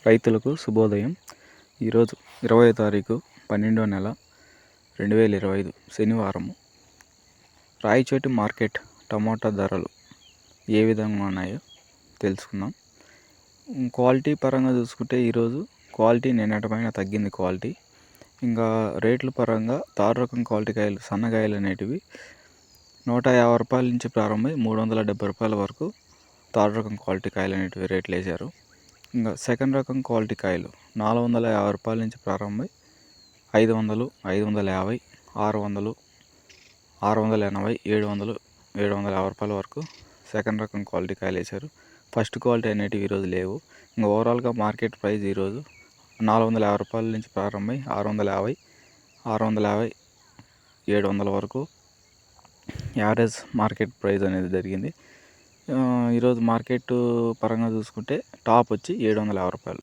రైతులకు శుభోదయం. ఈరోజు 20వ తారీఖు 12వ నెల 2025 శనివారము. రాయచోటి మార్కెట్ టమోటా ధరలు ఏ విధంగా ఉన్నాయో తెలుసుకుందాం. క్వాలిటీ పరంగా చూసుకుంటే ఈరోజు క్వాలిటీ నిన్నటిపైన తగ్గింది క్వాలిటీ. ఇంకా రేట్ల పరంగా తారు రకం క్వాలిటీ కాయలు సన్నకాయలు అనేటివి 150 రూపాయల నుంచి ప్రారంభమై 370 రూపాయల వరకు తారు రకం క్వాలిటీ కాయలు అనేటివి రేట్లు వేశారు. ఇంకా సెకండ్ రకం క్వాలిటీ కాయలు 450 రూపాయల నుంచి ప్రారంభమై 500, 550, 600, 680, 700, 750 రూపాయల వరకు సెకండ్ రకం క్వాలిటీ కాయలు వేశారు. ఫస్ట్ క్వాలిటీ అనేటివి ఈరోజు లేవు. ఇంకా ఓవరాల్గా మార్కెట్ ప్రైస్ ఈరోజు 450 రూపాయల నుంచి ప్రారంభమై 650, 650, 700 వరకు యావరేజ్ మార్కెట్ ప్రైస్ అనేది జరిగింది. ఈరోజు మార్కెట్ పరంగా చూసుకుంటే టాప్ వచ్చి 750 రూపాయలు.